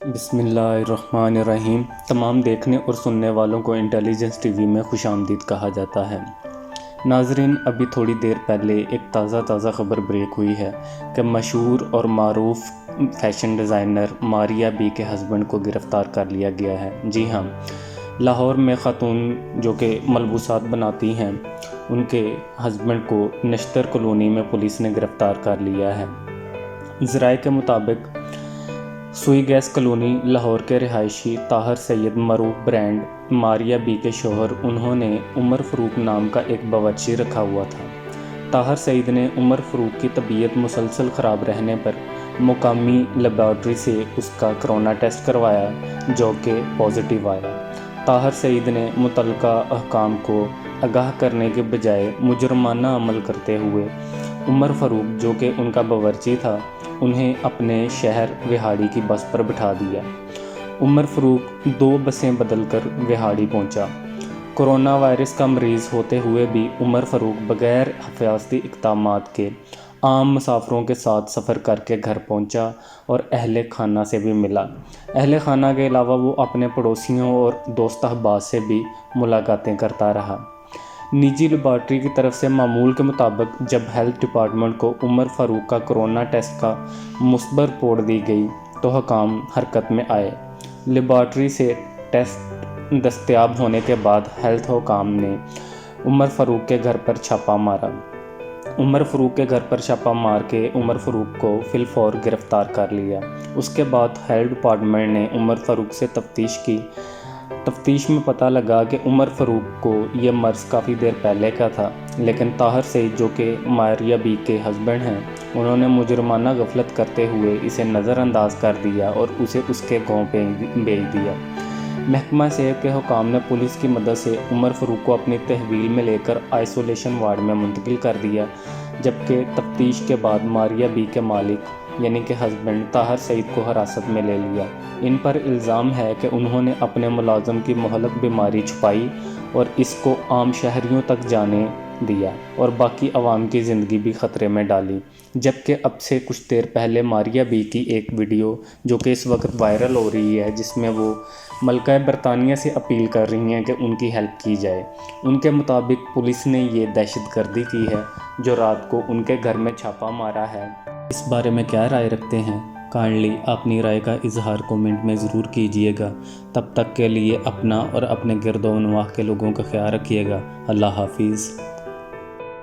بسم اللہ الرحمن الرحیم۔ تمام دیکھنے اور سننے والوں کو انٹیلیجنس ٹی وی میں خوش آمدید کہا جاتا ہے۔ ناظرین، ابھی تھوڑی دیر پہلے ایک تازہ خبر بریک ہوئی ہے کہ مشہور اور معروف فیشن ڈیزائنر ماریا بی کے ہسبینڈ کو گرفتار کر لیا گیا ہے۔ جی ہاں، لاہور میں خاتون جو کہ ملبوسات بناتی ہیں، ان کے ہسبینڈ کو نشتر کالونی میں پولیس نے گرفتار کر لیا ہے۔ ذرائع کے مطابق سوئی گیس کالونی لاہور کے رہائشی طاہر سید معروف برانڈ ماریا بی کے شوہر انہوں نے عمر فاروق نام کا ایک باورچی رکھا ہوا تھا۔ طاہر سید نے عمر فاروق کی طبیعت مسلسل خراب رہنے پر مقامی لیبارٹری سے اس کا کرونا ٹیسٹ کروایا، جو کہ پازیٹیو آیا۔ طاہر سید نے متعلقہ حکام کو آگاہ کرنے کے بجائے مجرمانہ عمل کرتے ہوئے عمر فاروق جو کہ ان کا باورچی تھا، انہیں اپنے شہر وہاڑی کی بس پر بٹھا دیا۔ عمر فاروق 2 بسیں بدل کر وہاڑی پہنچا۔ کرونا وائرس کا مریض ہوتے ہوئے بھی عمر فاروق بغیر حفاظتی اقدامات کے عام مسافروں کے ساتھ سفر کر کے گھر پہنچا اور اہل خانہ سے بھی ملا۔ اہل خانہ کے علاوہ وہ اپنے پڑوسیوں اور دوست احباب سے بھی ملاقاتیں کرتا رہا۔ نجی لیبارٹری کی طرف سے معمول کے مطابق جب ہیلتھ ڈپارٹمنٹ کو عمر فاروق کا کرونا ٹیسٹ کا مثبت رپورٹ دی گئی تو حکام حرکت میں آئے۔ لیبارٹری سے ٹیسٹ دستیاب ہونے کے بعد ہیلتھ حکام نے عمر فاروق کے گھر پر چھاپہ مارا۔ عمر فاروق کے گھر پر چھاپہ مار کے عمر فاروق کو فی الفور گرفتار کر لیا۔ اس کے بعد ہیلتھ ڈپارٹمنٹ نے عمر فاروق سے تفتیش کی۔ تفتیش میں پتہ لگا کہ عمر فاروق کو یہ مرض کافی دیر پہلے کا تھا، لیکن طاہر سید جو کہ ماریا بی کے ہسبینڈ ہیں، انہوں نے مجرمانہ غفلت کرتے ہوئے اسے نظر انداز کر دیا اور اسے اس کے گاؤں پہ بھیج دیا۔ محکمہ صحت کے حکام نے پولیس کی مدد سے عمر فاروق کو اپنی تحویل میں لے کر آئسولیشن وارڈ میں منتقل کر دیا، جبکہ تفتیش کے بعد ماریا بی کے مالک یعنی کہ ہسبینڈ طاہر سعید کو حراست میں لے لیا۔ ان پر الزام ہے کہ انہوں نے اپنے ملازم کی مہلک بیماری چھپائی اور اس کو عام شہریوں تک جانے دیا اور باقی عوام کی زندگی بھی خطرے میں ڈالی۔ جبکہ اب سے کچھ دیر پہلے ماریا بی کی ایک ویڈیو جو کہ اس وقت وائرل ہو رہی ہے، جس میں وہ ملکہ برطانیہ سے اپیل کر رہی ہیں کہ ان کی ہیلپ کی جائے۔ ان کے مطابق پولیس نے یہ دہشت گردی کی ہے جو رات کو ان کے گھر میں چھاپہ مارا ہے۔ اس بارے میں کیا رائے رکھتے ہیں؟ کائنڈلی اپنی رائے کا اظہار کومنٹ میں ضرور کیجیے گا۔ تب تک کے لیے اپنا اور اپنے گرد و نواح کے لوگوں کا خیال رکھیے گا۔ اللہ حافظ۔